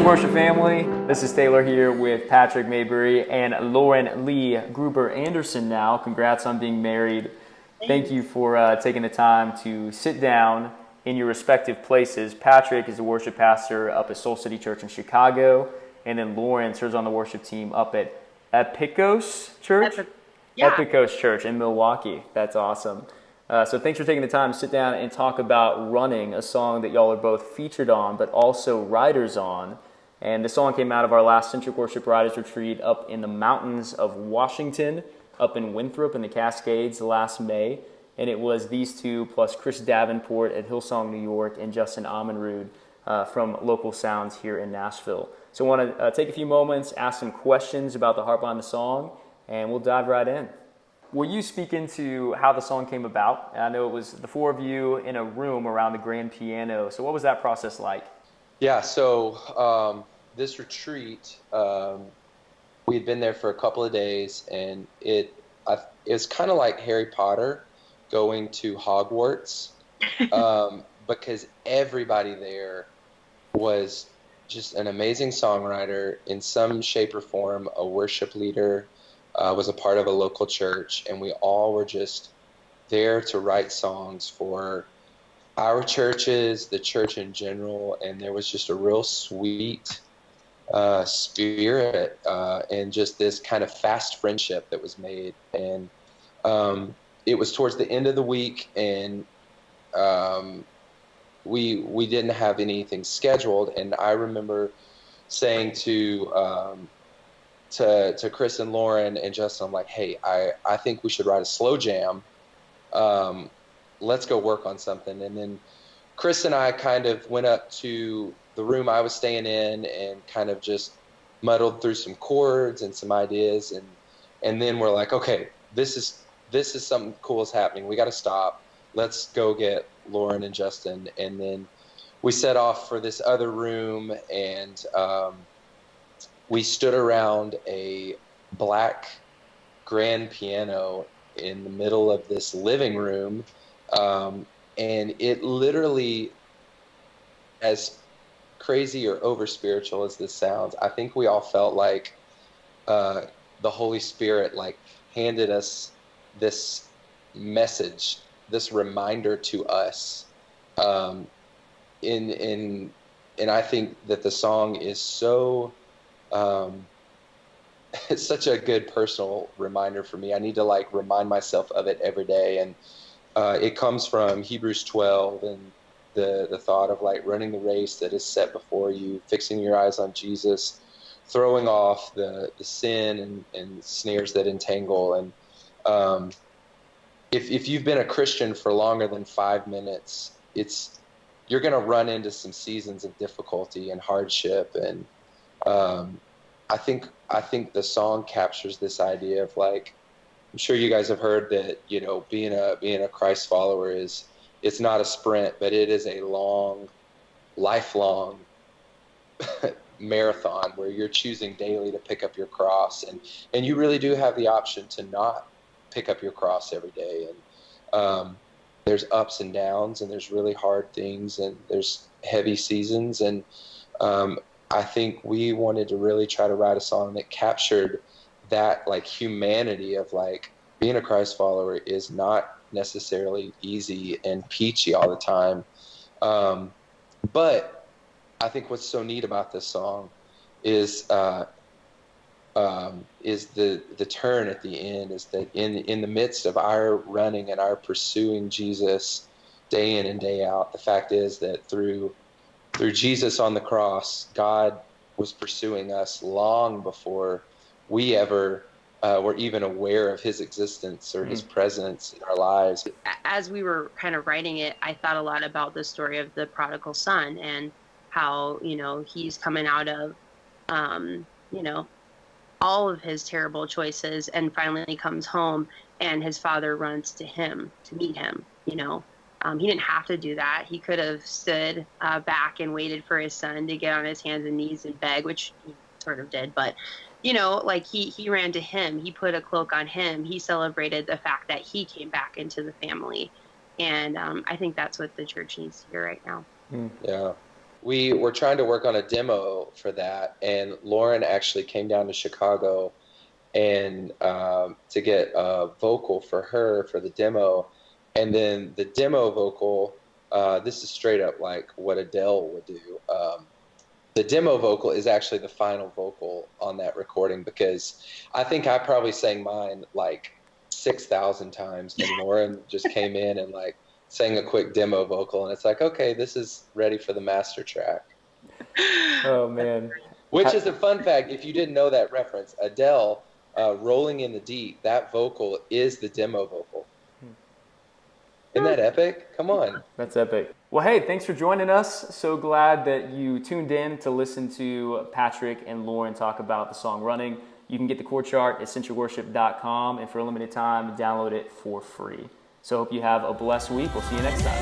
Worship family. This is Taylor here with Patrick Mayberry and Lauren Lee Gruber Anderson now. Congrats on being married. Thank you for taking the time to sit down in your respective places. Patrick is a worship pastor up at Soul City Church in Chicago, and then Lauren serves on the worship team up at Epikos Church? Epikos Church in Milwaukee. That's awesome. So thanks for taking the time to sit down and talk about Running, a song that y'all are both featured on, but also writers on. And the song came out of our last Centric Worship Writers Retreat up in the mountains of Washington, up in Winthrop in the Cascades last May. And it was these two plus Chris Davenport at Hillsong, New York, and Justin Amundrud from Local Sounds here in Nashville. So I want to take a few moments, ask some questions about the heart behind the song, and we'll dive right in. Will you speak into how the song came about? I know it was the four of you in a room around the grand piano. So what was that process like? Yeah, so this retreat, we had been there for a couple of days, and it was kind of like Harry Potter going to Hogwarts, because everybody there was just an amazing songwriter in some shape or form, a worship leader, was a part of a local church, and we all were just there to write songs for our churches, the church in general, and there was just a real sweet spirit and just this kind of fast friendship that was made. And it was towards the end of the week, and we didn't have anything scheduled, and I remember saying to Chris and Lauren and Justin, I'm like, hey, I think we should write a slow jam. Let's go work on something. And then Chris and I kind of went up to the room I was staying in and kind of just muddled through some chords and some ideas. And then we're like, okay, this is something cool is happening. We got to stop. Let's go get Lauren and Justin. And then we set off for this other room, and we stood around a black grand piano in the middle of this living room, and it literally, as crazy or over spiritual as this sounds, I think we all felt like the Holy Spirit like handed us this message, this reminder to us, and I think that the song is so it's such a good personal reminder for me. I need to like remind myself of it every day. And it comes from Hebrews 12 and the thought of like running the race that is set before you, fixing your eyes on Jesus, throwing off the sin and snares that entangle. And if you've been a Christian for longer than 5 minutes, you're going to run into some seasons of difficulty and hardship. And I think the song captures this idea of like, I'm sure you guys have heard that, you know, being a Christ follower it's not a sprint, but it is a long, lifelong marathon where you're choosing daily to pick up your cross, and you really do have the option to not pick up your cross every day. And there's ups and downs, and there's really hard things, and there's heavy seasons, and I think we wanted to really try to write a song that captured that like humanity of like being a Christ follower is not necessarily easy and peachy all the time. But I think what's so neat about this song is the turn at the end, is that in the midst of our running and our pursuing Jesus day in and day out, the fact is that through Jesus on the cross, God was pursuing us long before we ever were even aware of his existence or his presence in our lives. As we were kind of writing it, I thought a lot about the story of the prodigal son and how, you know, he's coming out of, you know, all of his terrible choices and finally comes home and his father runs to him to meet him, you know. He didn't have to do that. He could have stood back and waited for his son to get on his hands and knees and beg, which he sort of did. But, you know, like he ran to him. He put a cloak on him. He celebrated the fact that he came back into the family. And I think that's what the church needs to hear right now. Yeah. we were trying to work on a demo for that, and Lauren actually came down to Chicago and to get a vocal for her for the demo. And then the demo vocal, this is straight up like what Adele would do. The demo vocal is actually the final vocal on that recording, because I think I probably sang mine like 6,000 times, and Lauren just came in and like sang a quick demo vocal, and it's like, okay, this is ready for the master track. Oh man. Which is a fun fact, if you didn't know that reference, Adele, Rolling in the Deep, that vocal is the demo vocal. Isn't that epic? Come on. That's epic. Well, hey, thanks for joining us. So glad that you tuned in to listen to Patrick and Lauren talk about the song Running. You can get the chord chart at centralworship.com, and for a limited time, download it for free. So hope you have a blessed week. We'll see you next time.